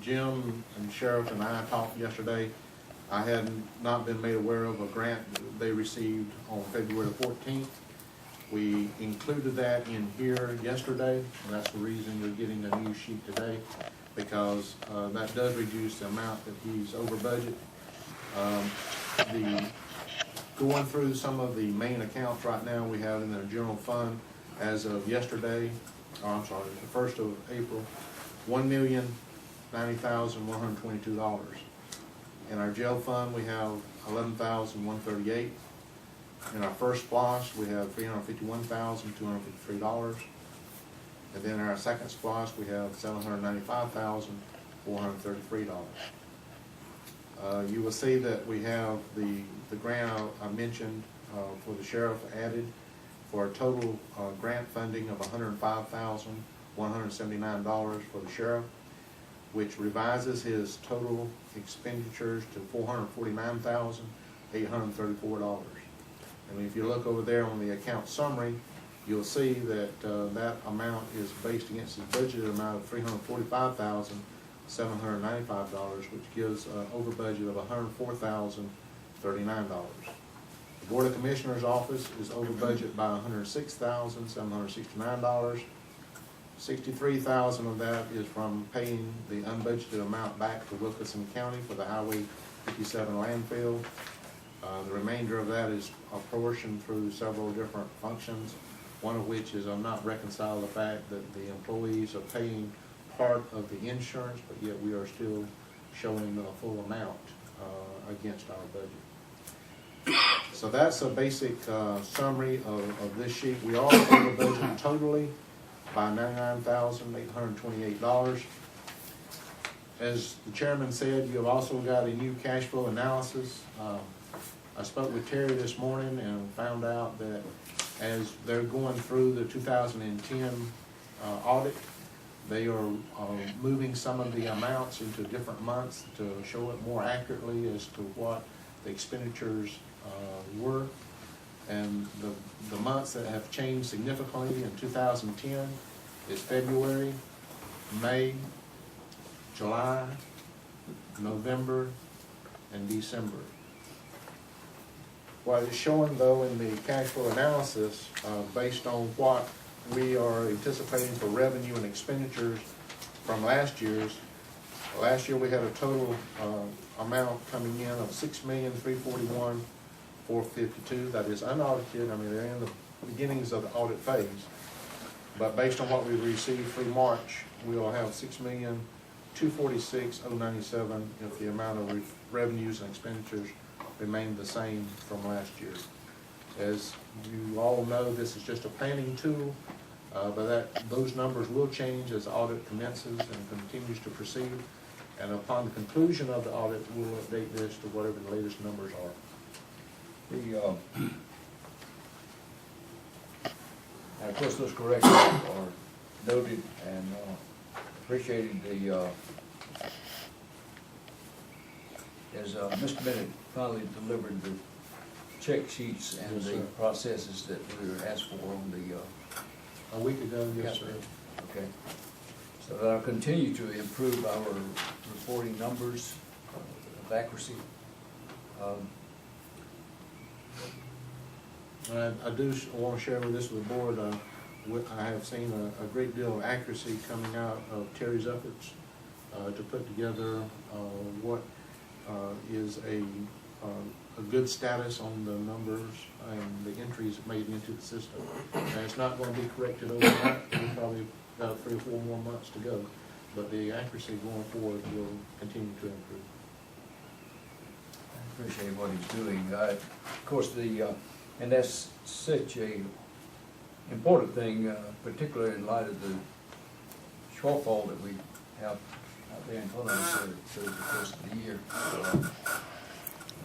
Jim and Sheriff and I talked yesterday. I had not been made aware of a grant that they received on February 14th. We included that in here yesterday, and that's the reason you're getting a new sheet today, because that does reduce the amount that he's over budget. Going through some of the main accounts right now we have in the general fund as of yesterday, the 1st of April, $1,090,122. In our jail fund we have $11,138. In our first splosh we have $351,253. And then in our second splosh we have $795,433. You will see that we have the grant I mentioned for the sheriff added for a total grant funding of $105,179 for the sheriff, which revises his total expenditures to $449,834. And if you look over there on the account summary, you'll see that that amount is based against his budgeted amount of $345,795, which gives an over budget of $104,039. The Board of Commissioners office is over budget by $106,769. $63,000 of that is from paying the unbudgeted amount back to Wilkinson County for the Highway 57 landfill. The remainder of that is apportioned through several different functions, one of which is I'm not reconciled the fact that the employees are paying part of the insurance, but yet we are still showing the full amount against our budget. So that's a basic summary of this sheet. We are over budget totally by $99,828. As the chairman said, you have also got a new cash flow analysis. I spoke with Terry this morning and found out that as they're going through the 2010 audit, they are moving some of the amounts into different months to show it more accurately as to what the expenditures were. And the months that have changed significantly in 2010 is February, May, July, November, and December. What it's showing though in the cash flow analysis, based on what we are anticipating for revenue and expenditures from last year we had a total amount coming in of $6,341,452. That is unaudited. I mean, they're in the beginnings of the audit phase. But based on what we received through March, we will have $6,246,097 if the amount of revenues and expenditures remain the same from last year. As you all know, this is just a planning tool, but those numbers will change as the audit commences and continues to proceed. And upon the conclusion of the audit, we'll update this to whatever the latest numbers are. And of course, those corrections are noted and appreciated. As Mr. Bennett finally delivered the check sheets and Yes, the sir. processes that we were asked for on the A week ago, yes, sir. Okay. So that I'll continue to improve our reporting numbers of accuracy. I do want to share with this with the board. I have seen a great deal of accuracy coming out of Terry's efforts to put together what is a good status on the numbers and the entries made into the system. And it's not going to be corrected overnight. We've probably got 3 or 4 more months to go, but the accuracy going forward will continue to improve. I appreciate what he's doing. Of course, and that's such a important thing, particularly in light of the shortfall that we have out there in front of us through the course of the year.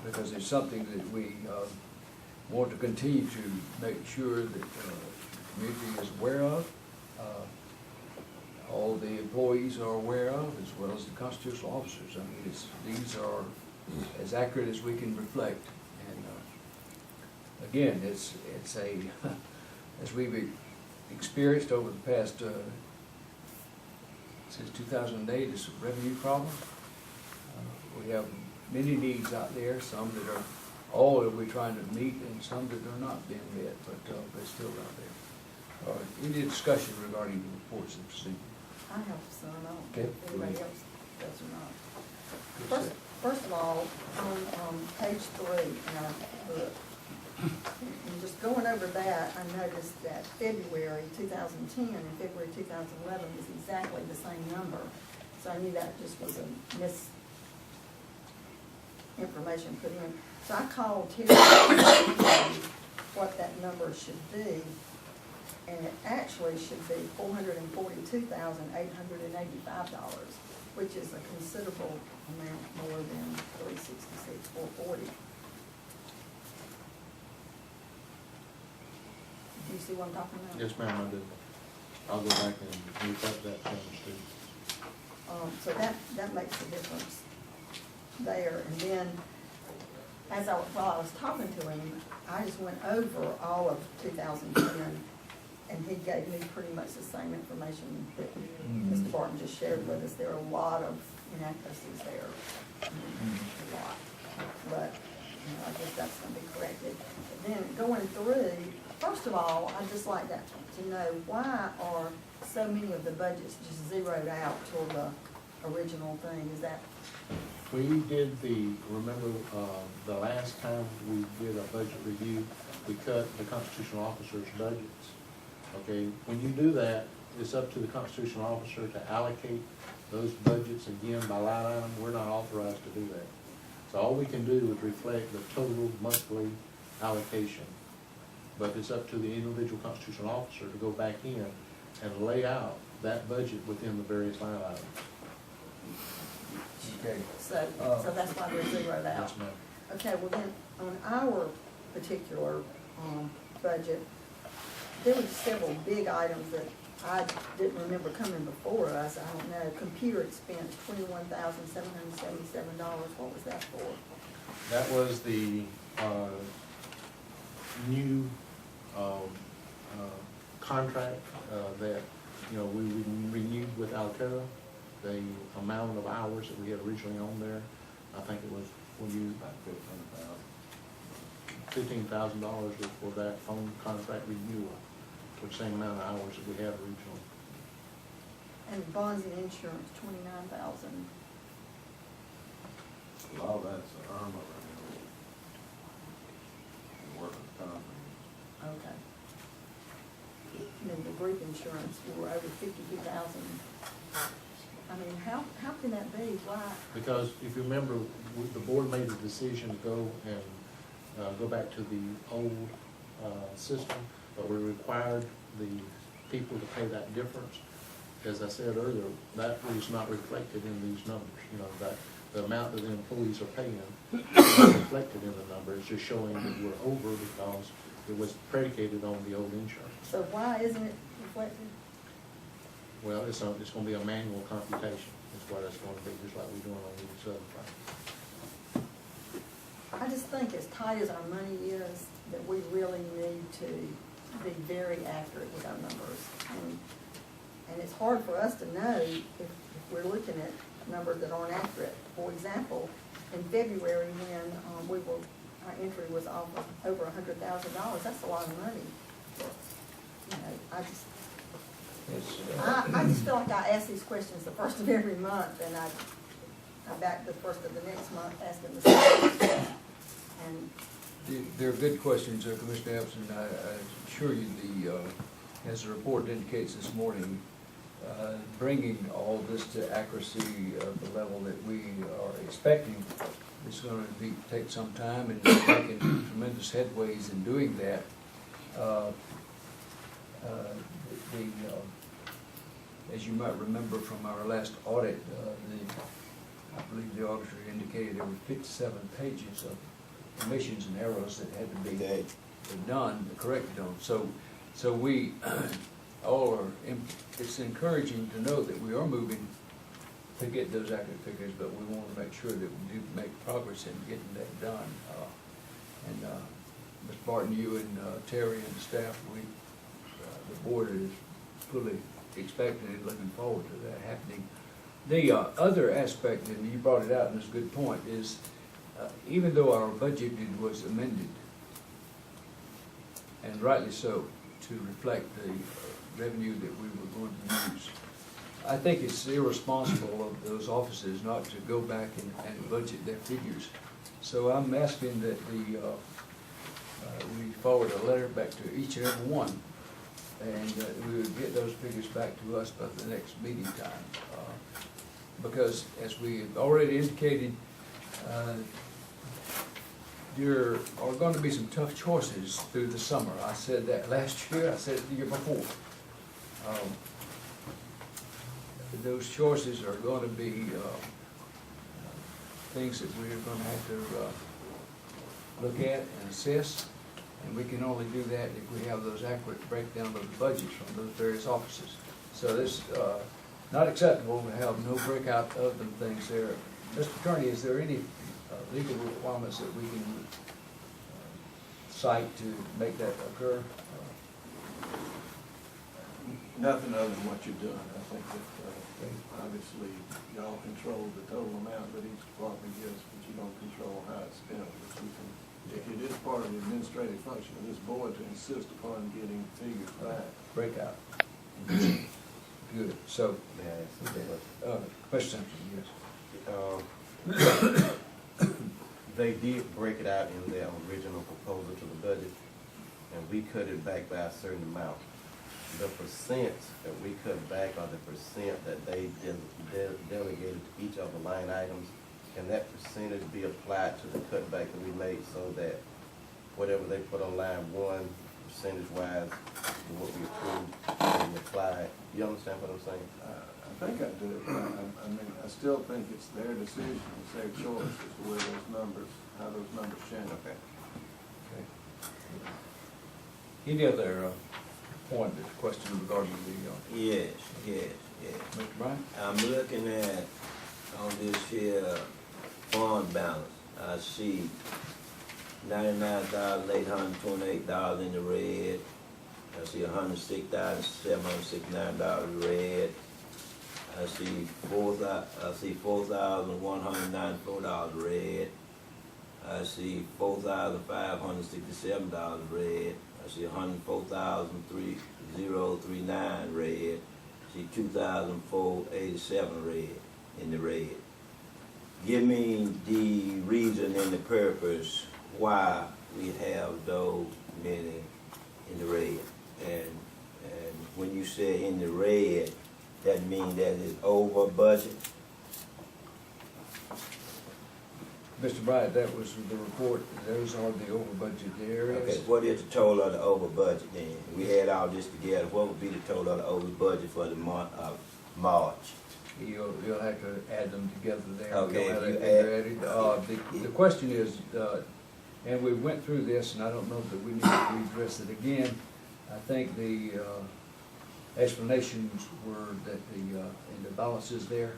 Because it's something that we want to continue to make sure that the community is aware of, all the employees are aware of, as well as the constitutional officers. I mean, these are as accurate as we can reflect. And again, it's a as we've experienced over the past since 2008, it's a revenue problem. We have many needs out there, some that are all that we're trying to meet and some that are not being met, but they're still out there. Any discussion regarding the reports and procedures? I have some, I don't Okay, know if anybody go ahead. else does or not. Good set. First of all, on page 3 in our book, and just going over that, I noticed that February 2010 and February 2011 was exactly the same number. So I knew that just was a misinformation put in. So I called Terry what that number should be, and it actually should be $442,885, which is a considerable amount more than $366,440. Do you see what I'm talking about? Yes, ma'am, I do. I'll go back and look up that change too. So that makes a difference there. And then, while I was talking to him, I just went over all of 2010, and he gave me pretty much the same information that Mr. Barton just shared with us. There are a lot of inaccuracies there, a lot. But I guess that's going to be corrected. And then going through, first of all, I'd just like to know why are so many of the budgets just zeroed out toward the original thing? Is that? We did remember, the last time we did a budget review, we cut the constitutional officers' budgets. Okay, when you do that, it's up to the constitutional officer to allocate those budgets again by line item. We're not authorized to do that. So all we can do is reflect the total monthly allocation. But it's up to the individual constitutional officer to go back in and lay out that budget within the various line items. Okay. So that's why they're zeroed out. Yes, ma'am. Okay, well then, on our particular budget, there were several big items that I didn't remember coming before us. I don't know. Computer expense, $21,777. What was that for? That was the new contract that, we renewed with Altera. The amount of hours that we had originally on there, I think it was, about $15,000 was for that phone contract renewal, for the same amount of hours that we had originally. And bonds and insurance, $29,000. A lot of that's Irma renewal. And workers' comp. Okay. And then the group insurance, we were over 52,000. I mean, how can that be? Why? Because if you remember, the board made the decision to go and go back to the old system, but we required the people to pay that difference. As I said earlier, that is not reflected in these numbers. That the amount that the employees are paying is not reflected in the number. It's just showing that we're over because it was predicated on the old insurance. So why isn't it reflected? Well, it's going to be a manual computation. That's what it's going to be, just like we're doing on these other things. I just think as tight as our money is, that we really need to be very accurate with our numbers. And it's hard for us to know if we're looking at numbers that aren't accurate. For example, in February when our entry was off of over $100,000, that's a lot of money. I just feel like I ask these questions the first of every month, and I back the first of the next month asking the same question. And They're good questions, Commissioner Epson. I assure you, as the report indicates this morning, bringing all this to accuracy of the level that we are expecting is going to take some time, and we're making tremendous headways in doing that. As you might remember from our last audit, I believe the auditor indicated there were 57 pages of omissions and errors that had to be done, corrected on. So we all are, it's encouraging to know that we are moving to get those accurate figures, but we want to make sure that we do make progress in getting that done. Ms. Barton, you and Terry and the staff, the board is fully expecting and looking forward to that happening. The other aspect, and you brought it out, and it's a good point, is even though our budget was amended, and rightly so, to reflect the revenue that we were going to use, I think it's irresponsible of those offices not to go back and budget their figures. So I'm asking that we forward a letter back to each and every one, and we would get those figures back to us by the next meeting time. Because as we have already indicated, there are going to be some tough choices through the summer. I said that last year, I said it the year before. Those choices are going to be things that we're going to have to look at and assess, and we can only do that if we have those accurate breakdown of the budgets from those various offices. So this not acceptable to have no breakout of them things there. Mr. Attorney, is there any legal requirements that we can cite to make that occur? Nothing other than what you're doing. I think that, obviously, y'all control the total amount that each department gets, but you don't control how it's spent. But you can, if it is part of the administrative function of this board to insist upon getting figures back. Breakout. Good. So, question, yes. They did break it out in their original proposal to the budget, and we cut it back by a certain amount. The percent that we cut back are the percent that they delegated to each of the line items. Can that percentage be applied to the cutback that we made so that whatever they put on line one, percentage-wise, to what we approved, can be applied? You understand what I'm saying? I think I do. I mean, I still think it's their decision, it's their choice as to where those numbers, how those numbers change. Okay. Okay. Any other point, question regarding the, Yes. Mr. Bryant? I'm looking at, on this here fund balance, I see $99,828 in the red. I see $106,769 in the red. I see $4,194 red. I see $4,567 red. I see $104,3039 red. I see $2,487 red in the red. Give me the reason and the purpose why we have those many in the red. And when you say in the red, that means that it's over budget? Mr. Bryant, that was the report. Those are the over budget areas. Okay, what is the total of the over budget then? We had all this together. What would be the total of the over budget for the month of March? You'll have to add them together there. Okay, You'll have if you that added. The question is, and we went through this, and I don't know that we need to address it again. I think the explanations were that in the balances there,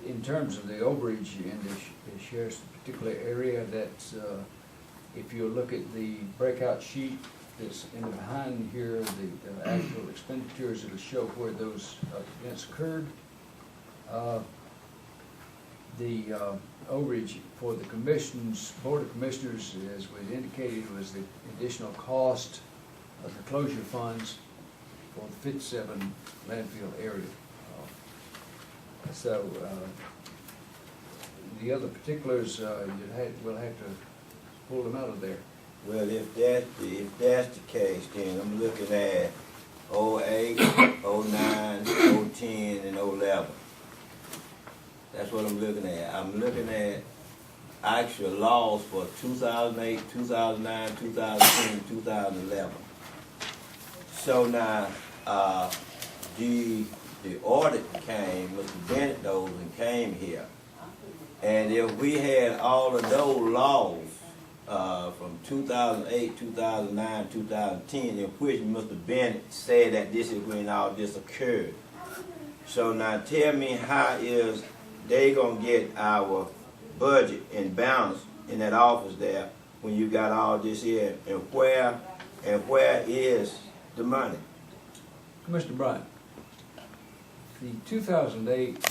in terms of the overage in the sheriff's particular area, that's, if you look at the breakout sheet that's in the behind here, the actual expenditures, it'll show where those events occurred. The overage for the Board of Commissioners, as we indicated, was the additional cost of the closure funds for the 57 landfill area. So the other particulars, we'll have to pull them out of there. Well, if that's the case, then I'm looking at 08, 09, 010, and 011. That's what I'm looking at. I'm looking at actual laws for 2008, 2009, 2010, 2011. So now, the audit came, Mr. Bennett knows, and came here. And if we had all of those laws from 2008, 2009, 2010, in which Mr. Bennett said that this is when all this occurred. So now tell me, how is they gonna get our budget in balance in that office there when you got all this here, and where is the money? Commissioner Bryant, the 2008